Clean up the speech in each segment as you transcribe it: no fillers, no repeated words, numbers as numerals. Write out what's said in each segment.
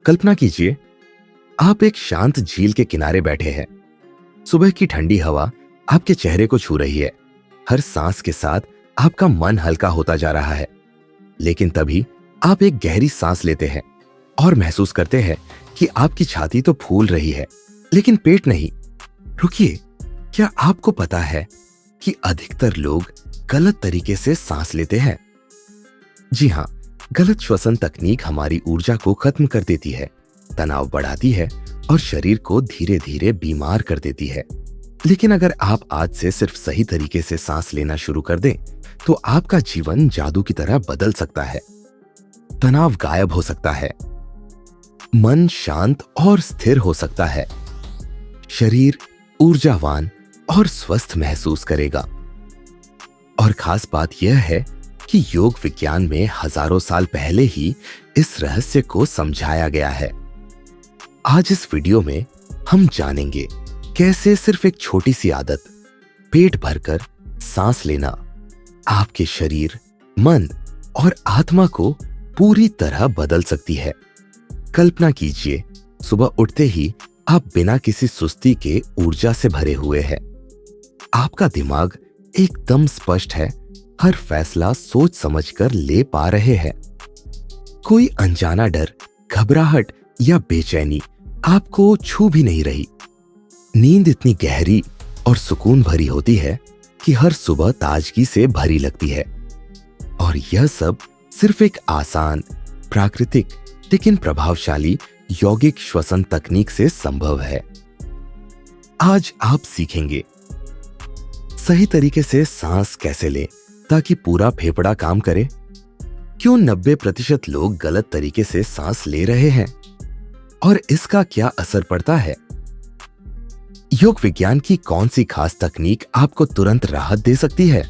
कल्पना कीजिए, आप एक शांत झील के किनारे बैठे हैं। सुबह की ठंडी हवा आपके चेहरे को छू रही है। हर सांस के साथ आपका मन हल्का होता जा रहा है। लेकिन तभी आप एक गहरी सांस लेते हैं और महसूस करते हैं कि आपकी छाती तो फूल रही है, लेकिन पेट नहीं। रुकिए, क्या आपको पता है कि अधिकतर लोग गलत तरीके से सांस लेते हैं? जी हाँ, गलत श्वसन तकनीक हमारी ऊर्जा को खत्म कर देती है, तनाव बढ़ाती है और शरीर को धीरे धीरे बीमार कर देती है। लेकिन अगर आप आज से सिर्फ सही तरीके से सांस लेना शुरू कर दें, तो आपका जीवन जादू की तरह बदल सकता है। तनाव गायब हो सकता है, मन शांत और स्थिर हो सकता है, शरीर ऊर्जावान और स्वस्थ महसूस करेगा। और खास बात यह है कि योग विज्ञान में हजारों साल पहले ही इस रहस्य को समझाया गया है। आज इस वीडियो में हम जानेंगे कैसे सिर्फ एक छोटी सी आदत, पेट भरकर सांस लेना, आपके शरीर, मन और आत्मा को पूरी तरह बदल सकती है। कल्पना कीजिए, सुबह उठते ही आप बिना किसी सुस्ती के ऊर्जा से भरे हुए हैं। आपका दिमाग एकदम स्पष्ट है, हर फैसला सोच समझकर ले पा रहे हैं। कोई अनजाना डर, घबराहट या बेचैनी आपको छू भी नहीं रही। नींद इतनी गहरी और सुकून भरी होती है कि हर सुबह ताजगी से भरी लगती है। और यह सब सिर्फ एक आसान, प्राकृतिक लेकिन प्रभावशाली यौगिक श्वसन तकनीक से संभव है। आज आप सीखेंगे सही तरीके से सांस कैसे लें ताकि पूरा फेफड़ा काम करे, क्यों 90% लोग गलत तरीके से सांस ले रहे हैं और इसका क्या असर पड़ता है, योग विज्ञान की कौन सी खास तकनीक आपको तुरंत राहत दे सकती है।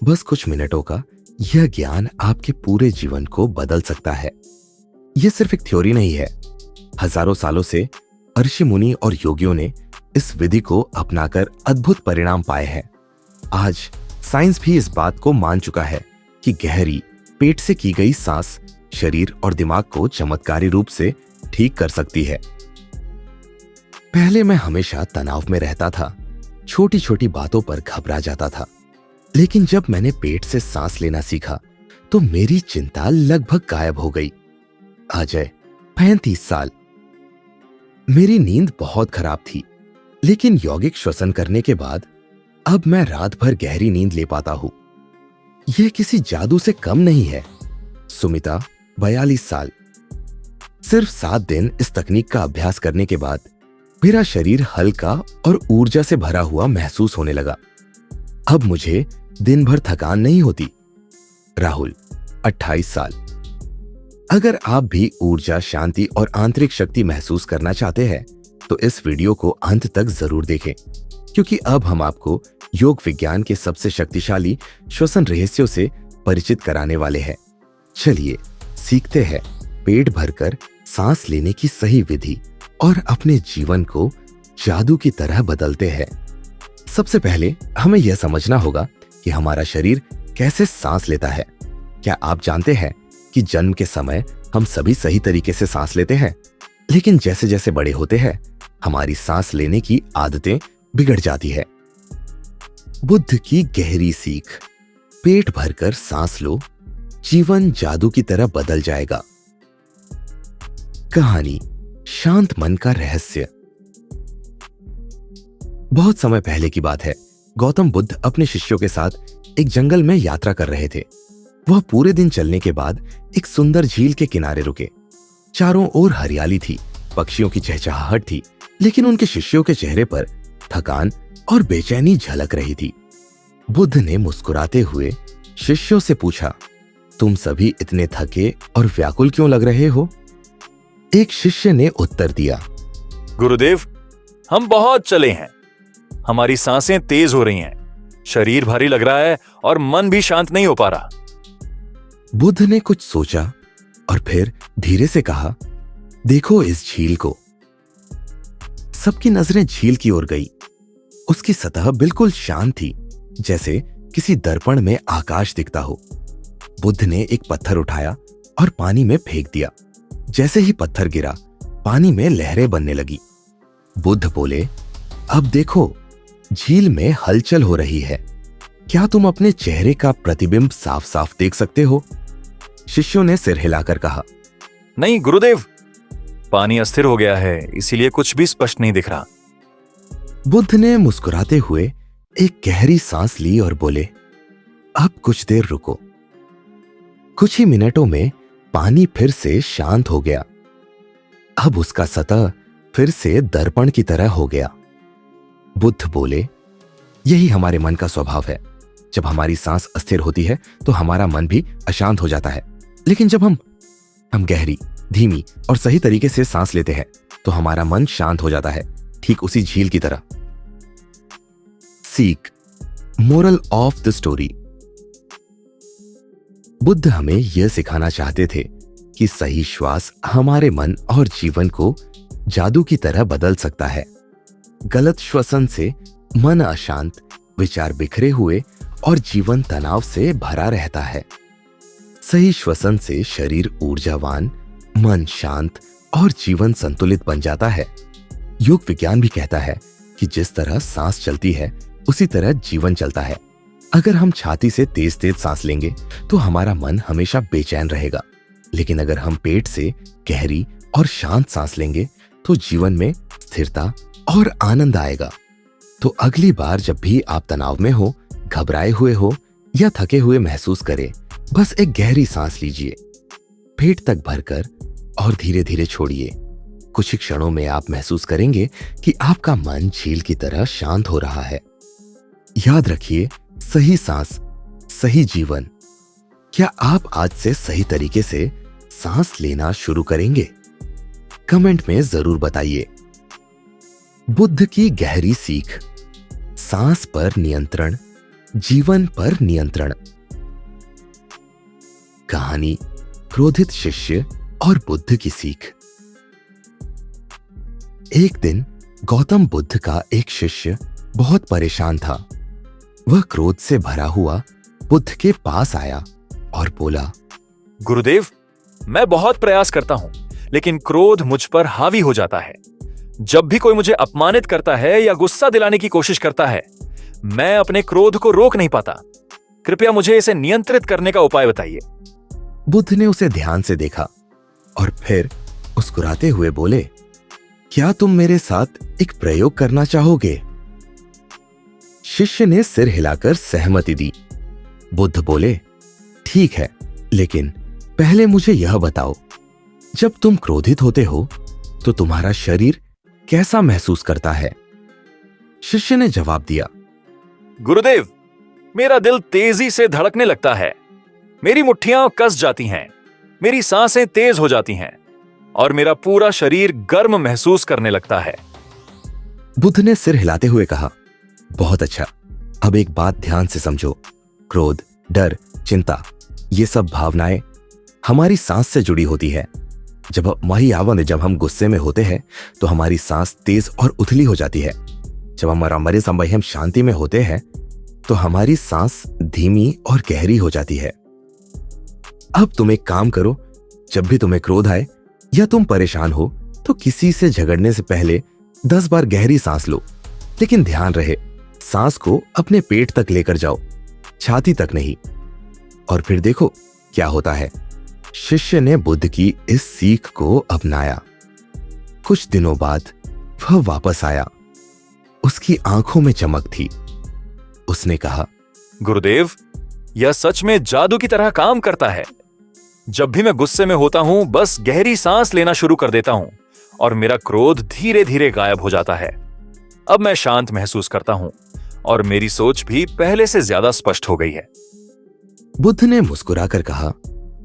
बस कुछ मिनटों का यह ज्ञान आपके पूरे जीवन को बदल सकता है। यह सिर्फ एक थ्योरी नहीं है। हजारों सालों से ऋषि मुनि और योगियों ने इस विधि को अपनाकर अद्भुत परिणाम पाए हैं। आज साइंस भी इस बात को मान चुका है कि गहरी पेट से की गई सांस शरीर और दिमाग को चमत्कारी रूप से ठीक कर सकती है। पहले मैं हमेशा तनाव में रहता था, छोटी छोटी बातों पर घबरा जाता था। लेकिन जब मैंने पेट से सांस लेना सीखा तो मेरी चिंता लगभग गायब हो गई। अजय, 35 साल। मेरी नींद बहुत खराब थी, लेकिन यौगिक श्वसन करने के बाद अब मैं रात भर गहरी नींद ले पाता हूं। यह किसी जादू से कम नहीं है। सुमिता, 42 साल। सिर्फ 7 दिन इस तकनीक का अभ्यास करने के बाद मेरा शरीर हल्का और ऊर्जा से भरा हुआ महसूस होने लगा। अब मुझे दिन भर थकान नहीं होती। राहुल, 28 साल। अगर आप भी ऊर्जा, शांति और आंतरिक शक्ति महसूस करना चाहते हैं तो इस वीडियो को अंत तक जरूर देखें, क्योंकि अब हम आपको योग विज्ञान के सबसे शक्तिशाली श्वसन रहस्यों से परिचित कराने वाले हैं। चलिए सीखते हैं पेट भरकर सांस लेने की सही विधि और अपने जीवन को जादू की तरह बदलते हैं। सबसे पहले हमें यह समझना होगा कि हमारा शरीर कैसे सांस लेता है। क्या आप जानते हैं कि जन्म के समय हम सभी सही तरीके से सांस लेते हैं, लेकिन जैसे जैसे बड़े होते हैं हमारी सांस लेने की आदतें बिगड़ जाती है। बुद्ध की गहरी सीख, पेट भरकर सांस लो, जीवन जादू की तरह बदल जाएगा। कहानी शांत मन का रहस्य। बहुत समय पहले की बात है। गौतम बुद्ध अपने शिष्यों के साथ एक जंगल में यात्रा कर रहे थे। वह पूरे दिन चलने के बाद एक सुंदर झील के किनारे रुके। चारों ओर हरियाली थी, पक्षियों की चहचहाहट थी, लेकिन उनके शिष्यों के चेहरे पर थकान और बेचैनी झलक रही थी। बुद्ध ने मुस्कुराते हुए शिष्यों से पूछा, तुम सभी इतने थके और व्याकुल क्यों लग रहे हो? एक शिष्य ने उत्तर दिया, गुरुदेव, हम बहुत चले हैं, हमारी सांसें तेज हो रही हैं, शरीर भारी लग रहा है और मन भी शांत नहीं हो पा रहा। बुद्ध ने कुछ सोचा और फिर धीरे से कहा, देखो इस झील को। सबकी नजरें झील की ओर गई। उसकी सतह बिल्कुल शांत थी, जैसे किसी दर्पण में आकाश दिखता हो। बुद्ध ने एक पत्थर उठाया और पानी में फेंक दिया। जैसे ही पत्थर गिरा, पानी में लहरें बनने लगी। बुद्ध बोले, अब देखो, झील में हलचल हो रही है। क्या तुम अपने चेहरे का प्रतिबिंब साफ साफ देख सकते हो? शिष्यों ने सिर हिलाकर कहा, नहीं गुरुदेव, पानी अस्थिर हो गया है, इसीलिए कुछ भी स्पष्ट नहीं दिख रहा। बुद्ध ने मुस्कुराते हुए एक गहरी सांस ली और बोले, अब कुछ देर रुको। कुछ ही मिनटों में पानी फिर से शांत हो गया। अब उसका सतह फिर से दर्पण की तरह हो गया। बुद्ध बोले, यही हमारे मन का स्वभाव है। जब हमारी सांस अस्थिर होती है तो हमारा मन भी अशांत हो जाता है, लेकिन जब हम गहरी, धीमी और सही तरीके से सांस लेते हैं तो हमारा मन शांत हो जाता है, ठीक उसी झील की तरह। सीख, moral of the story. Buddha हमें यह सिखाना चाहते थे कि सही श्वास हमारे मन और जीवन को जादू की तरह बदल सकता है। गलत श्वसन से मन अशांत, विचार बिखरे हुए और जीवन तनाव से भरा रहता है। सही श्वसन से शरीर ऊर्जावान, मन शांत और जीवन संतुलित बन जाता है। योग विज्ञान भी कहता है कि जिस तरह सांस चलती है उसी तरह जीवन चलता है। अगर हम छाती से तेज तेज सांस लेंगे तो हमारा मन हमेशा बेचैन रहेगा, लेकिन अगर हम पेट से गहरी और शांत सांस लेंगे तो जीवन में स्थिरता और आनंद आएगा। तो अगली बार जब भी आप तनाव में हो, घबराए हुए हो या थके हुए महसूस करें, बस एक गहरी सांस लीजिए, पेट तक भरकर और धीरे धीरे छोड़िए। कुछ ही क्षणों में आप महसूस करेंगे कि आपका मन झील की तरह शांत हो रहा है। याद रखिए, सही सांस, सही जीवन। क्या आप आज से सही तरीके से सांस लेना शुरू करेंगे? कमेंट में जरूर बताइए। बुद्ध की गहरी सीख, सांस पर नियंत्रण, जीवन पर नियंत्रण। कहानी क्रोधित शिष्य और बुद्ध की सीख। एक दिन गौतम बुद्ध का एक शिष्य बहुत परेशान था। वह क्रोध से भरा हुआ बुद्ध के पास आया और बोला, गुरुदेव, मैं बहुत प्रयास करता हूं, लेकिन क्रोध मुझ पर हावी हो जाता है। जब भी कोई मुझे अपमानित करता है या गुस्सा दिलाने की कोशिश करता है, मैं अपने क्रोध को रोक नहीं पाता। कृपया मुझे इसे नियंत्रित करने का उपाय बताइए। बुद्ध ने उसे ध्यान से देखा और फिर मुस्कुराते हुए बोले, क्या तुम मेरे साथ एक प्रयोग करना चाहोगे? शिष्य ने सिर हिलाकर सहमति दी। बुद्ध बोले, ठीक है, लेकिन पहले मुझे यह बताओ, जब तुम क्रोधित होते हो तो तुम्हारा शरीर कैसा महसूस करता है? शिष्य ने जवाब दिया, गुरुदेव, मेरा दिल तेजी से धड़कने लगता है, मेरी मुट्ठियां कस जाती हैं, मेरी सांसें तेज हो जाती हैं और मेरा पूरा शरीर गर्म महसूस करने लगता है। बुद्ध ने सिर हिलाते हुए कहा, बहुत अच्छा। अब एक बात ध्यान से समझो, क्रोध, डर, चिंता, ये सब भावनाएं हमारी सांस से जुड़ी होती है। जब हम गुस्से में होते हैं तो हमारी सांस तेज और उथली हो जाती है। जब हम शांति में होते हैं तो हमारी सांस धीमी और गहरी हो जाती है। अब तुम एक काम करो, जब भी तुम्हें क्रोध आए या तुम परेशान हो तो किसी से झगड़ने से पहले 10 बार गहरी सांस लो, लेकिन ध्यान रहे सांस को अपने पेट तक लेकर जाओ, छाती तक नहीं। और फिर देखो क्या होता है। शिष्य ने बुद्ध की इस सीख को अपनाया। कुछ दिनों बाद वह वापस आया। उसकी आंखों में चमक थी। उसने कहा, गुरुदेव, यह सच में जादू की तरह काम करता है। जब भी मैं गुस्से में होता हूं, बस गहरी सांस लेना शुरू कर देता हूं और मेरा क्रोध धीरे धीरे गायब हो जाता है। अब मैं शांत महसूस करता हूं और मेरी सोच भी पहले से ज्यादा स्पष्ट हो गई है। बुद्ध ने मुस्कुराकर कहा,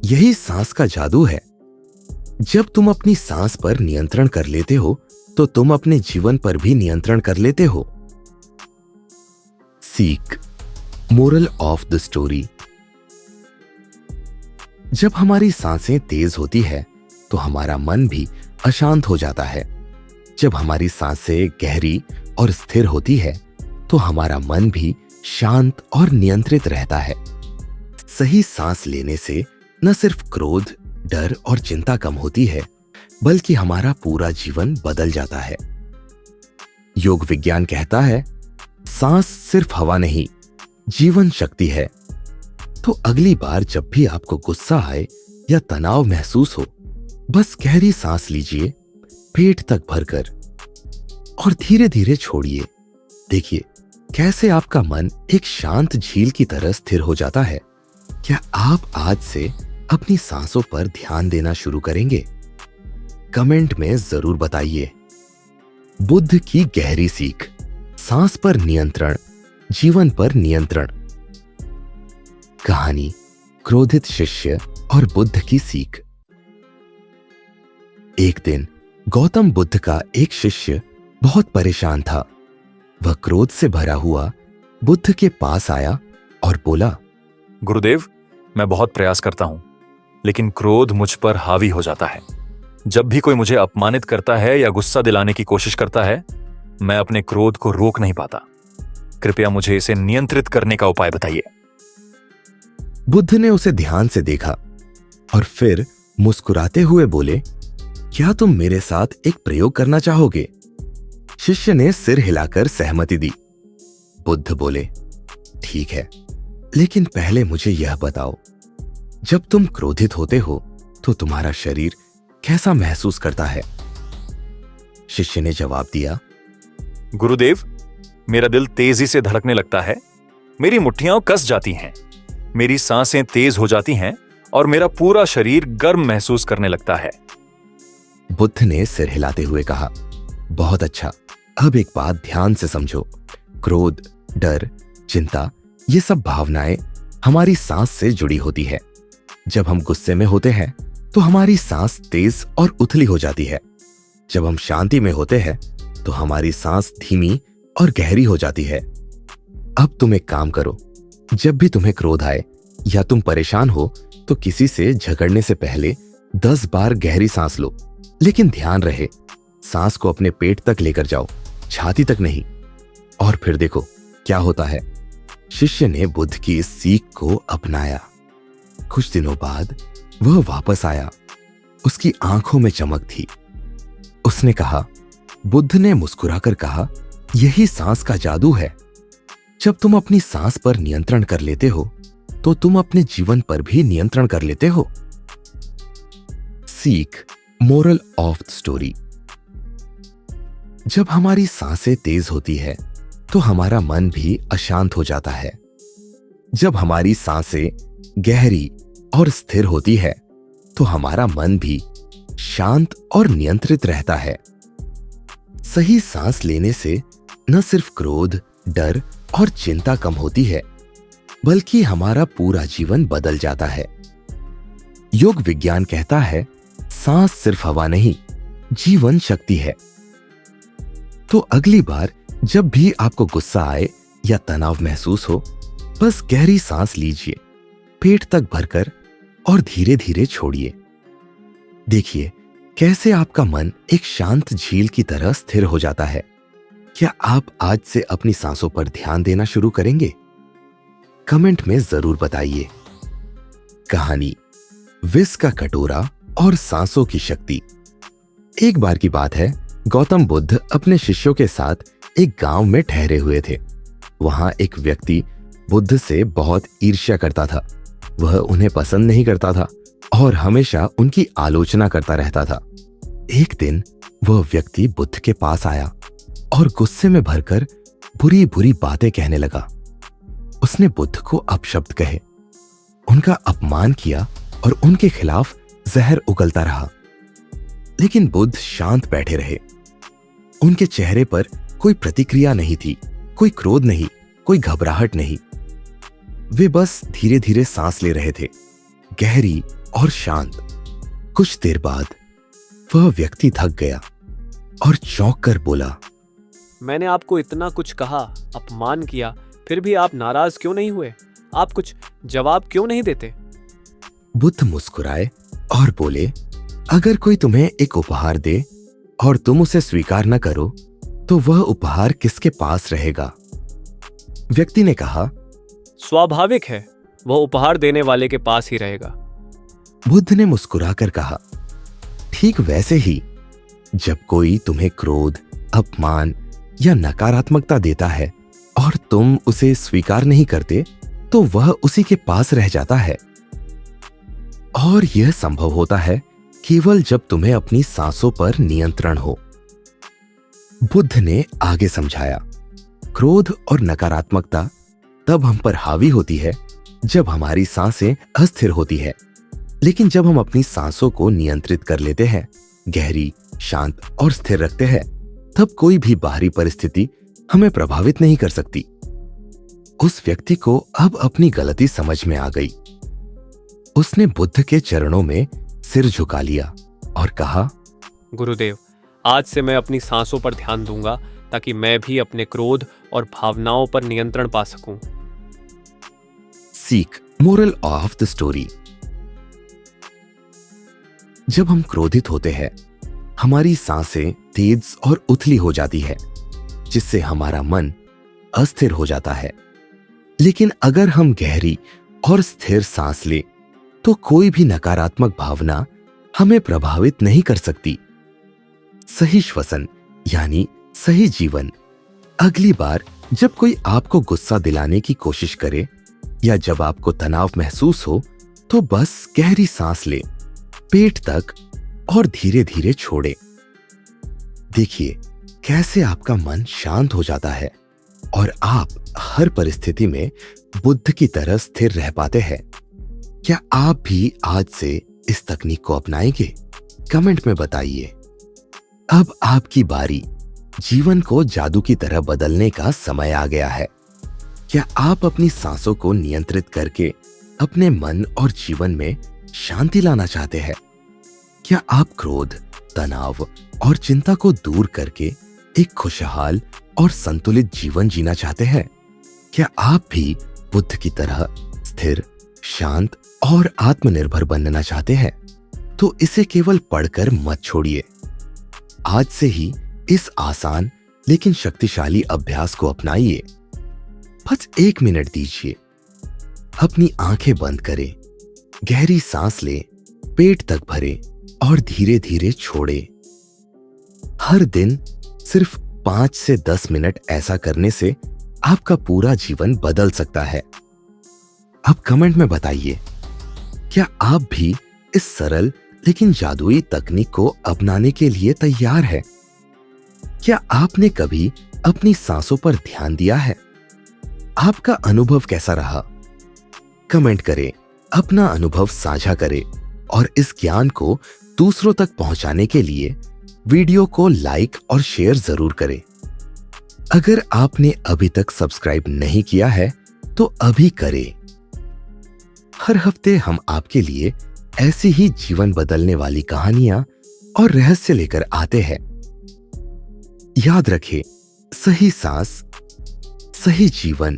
यही सांस का जादू है। जब तुम अपनी सांस पर नियंत्रण कर लेते हो तो तुम अपने जीवन पर भी नियंत्रण कर लेते हो। सीख, मोरल ऑफ द स्टोरी। जब हमारी सांसें तेज होती है तो हमारा मन भी अशांत हो जाता है। जब हमारी सांसें गहरी और स्थिर होती है तो हमारा मन भी शांत और नियंत्रित रहता है। सही सांस लेने से न सिर्फ क्रोध, डर और चिंता कम होती है, बल्कि हमारा पूरा जीवन बदल जाता है। योग विज्ञान कहता है, सांस सिर्फ हवा नहीं, जीवन शक्ति है। तो अगली बार जब भी आपको गुस्सा आए या तनाव महसूस हो, बस गहरी सांस लीजिए, पेट तक भरकर, और धीरे धीरे छोड़िए। देखिए कैसे आपका मन एक शांत झील की तरह स्थिर हो जाता है। क्या आप आज से अपनी सांसों पर ध्यान देना शुरू करेंगे? कमेंट में जरूर बताइए। बुद्ध की गहरी सीख, सांस पर नियंत्रण, जीवन पर नियंत्रण। कहानी, क्रोधित शिष्य और बुद्ध की सीख। एक दिन गौतम बुद्ध का एक शिष्य बहुत परेशान था। वह क्रोध से भरा हुआ बुद्ध के पास आया और बोला, गुरुदेव, मैं बहुत प्रयास करता हूं, लेकिन क्रोध मुझ पर हावी हो जाता है। जब भी कोई मुझे अपमानित करता है या गुस्सा दिलाने की कोशिश करता है, मैं अपने क्रोध को रोक नहीं पाता। कृपया मुझे इसे नियंत्रित करने का उपाय बताइए। बुद्ध ने उसे ध्यान से देखा और फिर मुस्कुराते हुए बोले, क्या तुम मेरे साथ एक प्रयोग करना चाहोगे? शिष्य ने सिर हिलाकर सहमति दी। बुद्ध बोले, ठीक है, लेकिन पहले मुझे यह बताओ, जब तुम क्रोधित होते हो तो तुम्हारा शरीर कैसा महसूस करता है? शिष्य ने जवाब दिया, गुरुदेव, मेरा दिल तेजी से धड़कने लगता है, मेरी मुट्ठियां कस जाती हैं, मेरी सांसें तेज हो जाती हैं और मेरा पूरा शरीर गर्म महसूस करने लगता है। बुद्ध ने सिर हिलाते हुए कहा, बहुत अच्छा, अब एक बात ध्यान से समझो। क्रोध, डर, चिंता, ये सब भावनाएं हमारी सांस से जुड़ी होती है। जब हम गुस्से में होते हैं तो हमारी सांस तेज और उथली हो जाती है। जब हम शांति में होते हैं तो हमारी सांस धीमी और गहरी हो जाती है। अब तुम एक काम करो, जब भी तुम्हें क्रोध आए या तुम परेशान हो तो किसी से झगड़ने से पहले 10 बार गहरी सांस लो, लेकिन ध्यान रहे सांस को अपने पेट तक लेकर जाओ, छाती तक नहीं। और फिर देखो क्या होता है। शिष्य ने बुद्ध की इस सीख को अपनाया। कुछ दिनों बाद वह वापस आया। उसकी आंखों में चमक थी। उसने कहा, बुद्ध ने मुस्कुराकर कहा, यही सांस का जादू है। जब तुम अपनी सांस पर नियंत्रण कर लेते हो तो तुम अपने जीवन पर भी नियंत्रण कर लेते हो। सीख, मोरल ऑफ द स्टोरी। जब हमारी सांसें तेज होती है तो हमारा मन भी अशांत हो जाता है। जब हमारी सांसें गहरी और स्थिर होती है तो हमारा मन भी शांत और नियंत्रित रहता है। सही सांस लेने से न सिर्फ क्रोध, डर और चिंता कम होती है, बल्कि हमारा पूरा जीवन बदल जाता है। योग विज्ञान कहता है, सांस सिर्फ हवा नहीं, जीवन शक्ति है। तो अगली बार जब भी आपको गुस्सा आए या तनाव महसूस हो, बस गहरी सांस लीजिए, पेट तक भरकर, और धीरे धीरे छोड़िए। देखिए कैसे आपका मन एक शांत झील की तरह स्थिर हो जाता है। क्या आप आज से अपनी सांसों पर ध्यान देना शुरू करेंगे? कमेंट में जरूर बताइए। कहानी, विष का कटोरा और सांसों की शक्ति। एक बार की बात है, गौतम बुद्ध अपने शिष्यों के साथ एक गांव में ठहरे हुए थे। वहां एक व्यक्ति बुद्ध से बहुत ईर्ष्या करता था। वह उन्हें पसंद नहीं करता था और हमेशा उनकी आलोचना करता रहता था। एक दिन वह व्यक्ति बुद्ध के पास आया और गुस्से में भरकर बुरी बुरी बातें कहने लगा। उसने बुद्ध को अपशब्द कहे, उनका अपमान किया और उनके खिलाफ जहर उगलता रहा। लेकिन बुद्ध शांत बैठे रहे। उनके चेहरे पर कोई प्रतिक्रिया नहीं थी, कोई क्रोध नहीं, कोई घबराहट नहीं। वे बस धीरे धीरे सांस ले रहे थे, गहरी और शांत। कुछ देर बाद वह व्यक्ति थक गया और चौंक कर बोला, मैंने आपको इतना कुछ कहा, अपमान किया, फिर भी आप नाराज क्यों नहीं हुए? आप कुछ जवाब क्यों नहीं देते? बुद्ध मुस्कुराए और बोले, अगर कोई तुम्हें एक उपहार दे और तुम उसे स्वीकार न करो तो वह उपहार किसके पास रहेगा? व्यक्ति ने कहा, स्वाभाविक है, वह उपहार देने वाले के पास ही रहेगा। बुद्ध ने मुस्कुराकर कहा, ठीक वैसे ही जब कोई तुम्हें क्रोध, अपमान या नकारात्मकता देता है और तुम उसे स्वीकार नहीं करते, तो वह उसी के पास रह जाता है। और यह संभव होता है केवल जब तुम्हें अपनी सांसों पर नियंत्रण हो। बुद्ध ने आगे समझाया, क्रोध और नकारात्मकता तब हम पर हावी होती है जब हमारी सांसें अस्थिर होती है, लेकिन जब हम अपनी सांसों को नियंत्रित कर लेते हैं, गहरी, शांत और स्थिर रखते हैं, तब कोई भी बाहरी परिस्थिति हमें प्रभावित नहीं कर सकती। उस व्यक्ति को अब अपनी गलती समझ में आ गई। उसने बुद्ध के चरणों में सिर झुका लिया और कहा, गुरुदेव, आज से मैं अपनी सांसों पर ध्यान दूंगा ताकि मैं भी अपने क्रोध और भावनाओं पर नियंत्रण पा सकूं। सीख, मोरल ऑफ द स्टोरी। जब हम क्रोधित होते हैं, हमारी सांसें तेज और उथली हो जाती है, जिससे हमारा मन अस्थिर हो जाता है। लेकिन अगर हम गहरी और स्थिर सांस लें, तो कोई भी नकारात्मक भावना हमें प्रभावित नहीं कर सकती। सही श्वसन यानी सही जीवन। अगली बार जब कोई आपको गुस्सा दिलाने की कोशिश करे या जब आपको तनाव महसूस हो, तो बस गहरी सांस ले, पेट तक, और धीरे धीरे छोड़े। देखिए कैसे आपका मन शांत हो जाता है और आप हर परिस्थिति में बुद्ध की तरह स्थिर रह पाते हैं। क्या आप भी आज से इस तकनीक को अपनाएंगे? कमेंट में बताइए। अब आपकी बारी। जीवन को जादू की तरह बदलने का समय आ गया है। क्या आप अपनी सांसों को नियंत्रित करके अपने मन और जीवन में शांति लाना चाहते हैं? क्या आप क्रोध, तनाव और चिंता को दूर करके एक खुशहाल और संतुलित जीवन जीना चाहते हैं? क्या आप भी बुद्ध की तरह स्थिर, शांत और आत्मनिर्भर बनना चाहते हैं? तो इसे केवल पढ़कर मत छोड़िए। आज से ही इस आसान लेकिन शक्तिशाली अभ्यास को अपनाइए। बस 1 मिनट दीजिए। अपनी आंखें बंद करें, गहरी सांस लें, पेट तक भरें और धीरे धीरे छोड़ें। हर दिन सिर्फ 5 से 10 मिनट ऐसा करने से आपका पूरा जीवन बदल सकता है। अब कमेंट में बताइए, क्या आप भी इस सरल लेकिन जादुई तकनीक को अपनाने के लिए तैयार है? क्या आपने कभी अपनी सांसों पर ध्यान दिया है? आपका अनुभव कैसा रहा? कमेंट करें, अपना अनुभव साझा करें और इस ज्ञान को दूसरों तक पहुंचाने के लिए वीडियो को लाइक और शेयर जरूर करें। अगर आपने अभी तक सब्सक्राइब नहीं किया है तो अभी करें। हर हफ्ते हम आपके लिए ऐसी ही जीवन बदलने वाली कहानियां और रहस्य लेकर आते हैं। याद रखें, सही सांस, सही जीवन।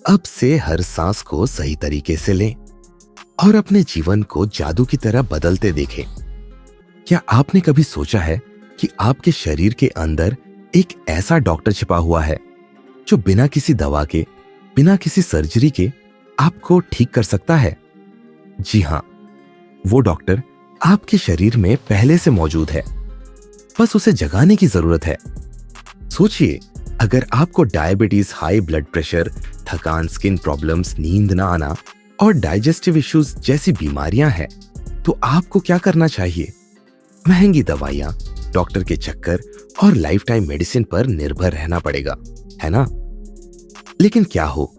अब से हर सांस को सही तरीके से लें और अपने जीवन को जादू की तरह बदलते देखें। क्या आपने कभी सोचा है कि आपके शरीर के अंदर एक ऐसा डॉक्टर छिपा हुआ है जो बिना किसी दवा के, बिना किसी सर्जरी के आपको ठीक कर सकता है? जी हां, वो डॉक्टर आपके शरीर में पहले से मौजूद है, बस उसे जगाने की जरूरत है। सोचिए, अगर आपको डायबिटीज, हाई ब्लड प्रेशर, थकान, स्किन प्रॉब्लम्स, नींद ना आना और डाइजेस्टिव इश्यूज जैसी बीमारियां हैं, तो आपको क्या करना चाहिए? महंगी दवाइयां, डॉक्टर के चक्कर और लाइफ टाइम मेडिसिन पर निर्भर रहना पड़ेगा, है ना? लेकिन क्या हो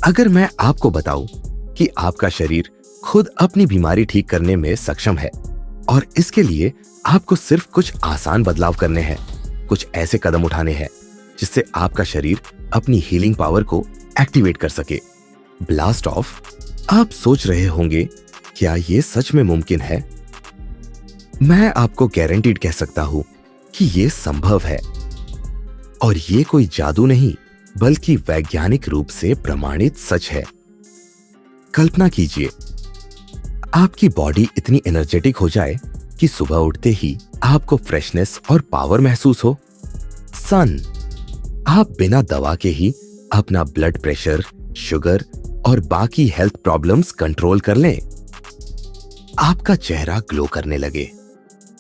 अगर मैं आपको बताऊं कि आपका शरीर खुद अपनी बीमारी ठीक करने में सक्षम है और इसके लिए आपको सिर्फ कुछ आसान बदलाव करने हैं, कुछ ऐसे कदम उठाने हैं जिससे आपका शरीर अपनी हीलिंग पावर को एक्टिवेट कर सके। Blast of. आप सोच रहे होंगे, क्या ये सच में मुमकिन है? मैं आपको गारंटीड कह सकता हूं कि ये संभव है। और ये कोई जादू नहीं, बल्कि वैज्ञानिक रूप से प्रमाणित सच है। कल्पना कीजिए, आपकी बॉडी इतनी एनर्जेटिक हो जाए कि सुबह उठते ही आपको फ्रेशनेस और पावर महसूस हो। सन, आप बिना दवा के ही अपना ब्लड प्रेशर, शुगर और बाकी हेल्थ प्रॉब्लम्स कंट्रोल कर लें। आपका चेहरा ग्लो करने लगे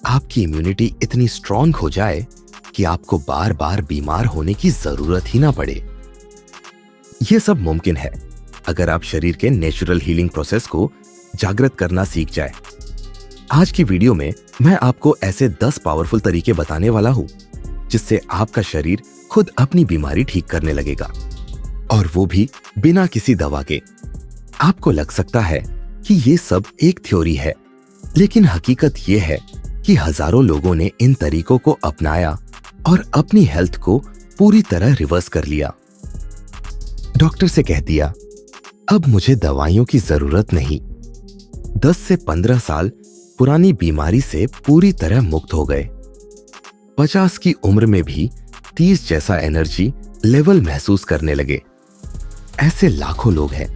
आपकी इम्यूनिटी इतनी स्ट्रांग हो जाए कि आपको बार बार बीमार होने की जरूरत ही ना पड़े। यह सब मुमकिन है अगर आप शरीर के नेचुरल हीलिंग प्रोसेस को जागृत करना सीख जाए। आज की वीडियो में मैं आपको ऐसे 10 पावरफुल तरीके बताने वाला हूं जिससे आपका शरीर खुद अपनी बीमारी ठीक करने लगेगा, और वो भी बिना किसी दवा के। आपको लग सकता है कि ये सब एक थ्योरी है, लेकिन हकीकत ये है कि हजारों लोगों ने इन तरीकों को अपनाया और अपनी हेल्थ को पूरी तरह रिवर्स कर लिया। डॉक्टर से कह दिया, अब मुझे दवाइयों की जरूरत नहीं। 10 से 15 साल पुरानी बीमारी से पूरी तरह मुक्त हो गए। 50 की उम्र में भी 30 जैसा एनर्जी लेवल महसूस करने लगे। ऐसे लाखों लोग हैं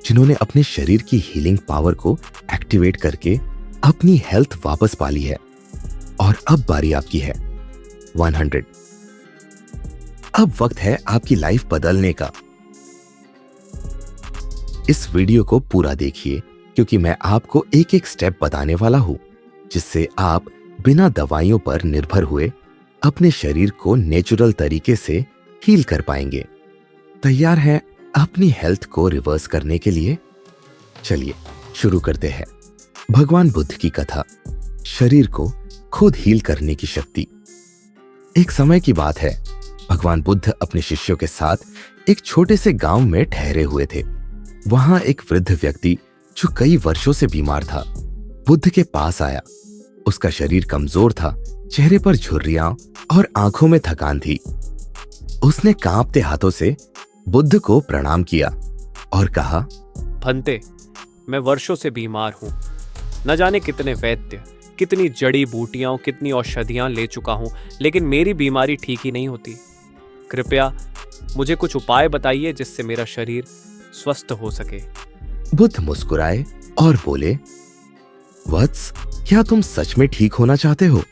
जिन्होंने अपने शरीर की हीलिंग पावर को एक्टिवेट करके अपनी हेल्थ वापस पा ली है। और अब बारी आपकी है 100। अब वक्त है आपकी लाइफ बदलने का। इस वीडियो को पूरा देखिए, क्योंकि मैं आपको एक एक स्टेप बताने वाला हूं जिससे आप बिना दवाइयों पर निर्भर हुए अपने शरीर को नेचुरल तरीके से हील कर पाएंगे। तैयार हैं अपनी हेल्थ को रिवर्स करने के लिए? चलिए शुरू करते हैं। भगवान बुद्ध की कथा, शरीर को खुद हील करने की शक्ति। एक समय की बात है, भगवान बुद्ध अपने शिष्यों के साथ एक छोटे से गांव में ठहरे हुए थे। वहां एक वृद्ध व्यक्ति जो कई वर्षों से बीमार था बुद्ध के पास आया। उसका शरीर कमजोर था, चेहरे पर झुर्रियां और आंखों में थकान थी। उसने कांपते हाथों से बुद्ध को प्रणाम किया और कहा, भंते, मैं वर्षों से बीमार हूँ। न जाने कितने वैद्य, कितनी जड़ी बूटियां, कितनी औषधियां ले चुका हूँ, लेकिन मेरी बीमारी ठीक ही नहीं होती। कृपया मुझे कुछ उपाय बताइए जिससे मेरा शरीर स्वस्थ हो सके। बुद्ध मुस्कुराए और बोले, वत्स, क्या तुम सच में ठीक होना चाहते हो?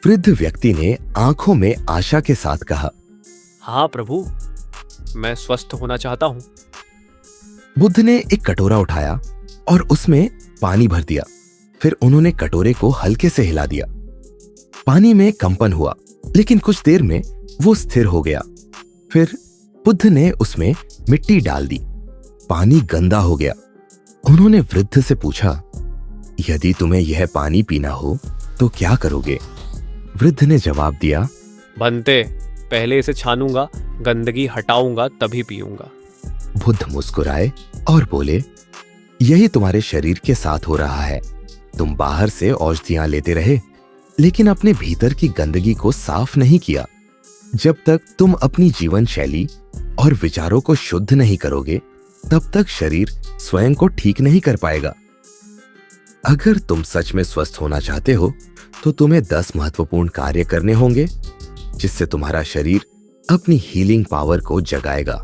वृद्ध व्यक्ति ने आंखों में आशा के साथ कहा, हाँ प्रभु, मैं स्वस्थ होना चाहता हूँ। बुद्ध ने एक कटोरा उठाया और उसमें पानी भर दिया। फिर उन्होंने कटोरे को हल्के से हिला दिया। पानी में कंपन हुआ, लेकिन कुछ देर में वो स्थिर हो गया। फिर बुद्ध ने उसमें मिट्टी डाल दी। पानी गंदा हो गया। उन्होंने वृद्ध से पूछा, यदि तुम्हें यह पानी पीना हो तो क्या करोगे? वृद्ध ने जवाब दिया, भंते, पहले इसे छानूंगा, गंदगी हटाऊंगा, तभी पीऊंगा। बुद्ध मुस्कुराए और बोले, यही तुम्हारे शरीर के साथ हो रहा है। तुम बाहर से औषधियां लेते रहे, लेकिन अपने भीतर की गंदगी को साफ नहीं किया। जब तक तुम अपनी जीवन शैली और विचारों को शुद्ध नहीं करोगे, तब तक शरीर स्वयं को ठीक नहीं कर पाएगा। अगर तुम सच में स्वस्थ होना चाहते हो तो तुम्हें 10 महत्वपूर्ण कार्य करने होंगे जिससे तुम्हारा शरीर अपनी हीलिंग पावर को जगाएगा।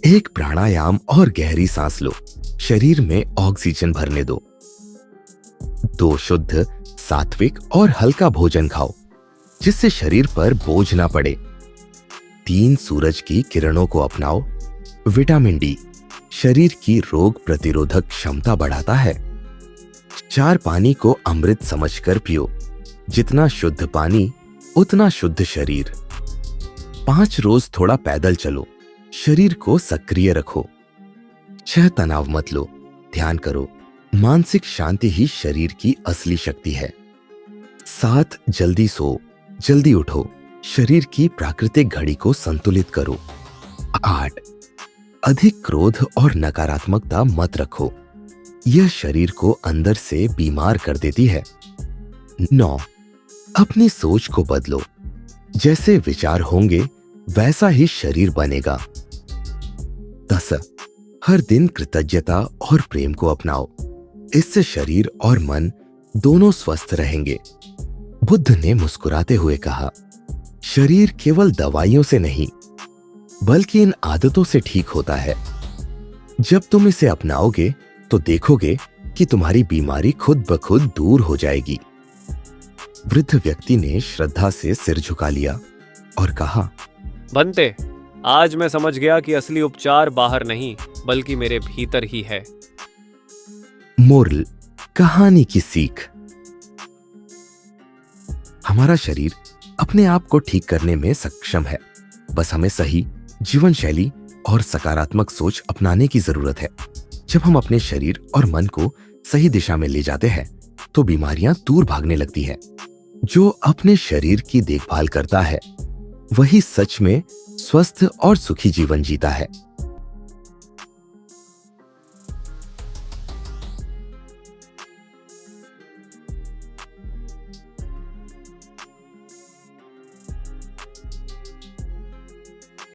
1 प्राणायाम और गहरी सांस लो, शरीर में ऑक्सीजन भरने दो। 2 शुद्ध, सात्विक और हल्का भोजन खाओ जिससे शरीर पर बोझ ना पड़े। 3 सूरज की किरणों को अपनाओ। विटामिन डी शरीर की रोग प्रतिरोधक क्षमता बढ़ाता है। 4 पानी को अमृत समझकर पियो। जितना शुद्ध पानी उतना शुद्ध शरीर। 5 रोज थोड़ा पैदल चलो, शरीर को सक्रिय रखो। 6 तनाव मत लो, ध्यान करो। मानसिक शांति ही शरीर की असली शक्ति है। 7 जल्दी सो, जल्दी उठो, शरीर की प्राकृतिक घड़ी को संतुलित करो। 8 अधिक क्रोध और नकारात्मकता मत रखो, यह शरीर को अंदर से बीमार कर देती है। 9 अपनी सोच को बदलो, जैसे विचार होंगे वैसा ही शरीर बनेगा। 10 हर दिन कृतज्ञता और प्रेम को अपनाओ, इससे शरीर और मन दोनों स्वस्थ रहेंगे। बुद्ध ने मुस्कुराते हुए कहा, शरीर केवल दवाइयों से नहीं बल्कि इन आदतों से ठीक होता है। जब तुम इसे अपनाओगे तो देखोगे कि तुम्हारी बीमारी खुद ब खुद दूर हो जाएगी। वृद्ध व्यक्ति ने श्रद्धा से सिर झुका लिया और कहा, बनते, आज मैं समझ गया कि असली उपचार बाहर नहीं बल्कि मेरे भीतर ही है। मोरल, कहानी की सीख। हमारा शरीर अपने आप को ठीक करने में सक्षम है। बस हमें सही जीवन शैली और सकारात्मक सोच अपनाने की जरूरत है। जब हम अपने शरीर और मन को सही दिशा में ले जाते हैं तो बीमारियां दूर भागने लगती है। जो अपने शरीर की देखभाल करता है वही सच में स्वस्थ और सुखी जीवन जीता है।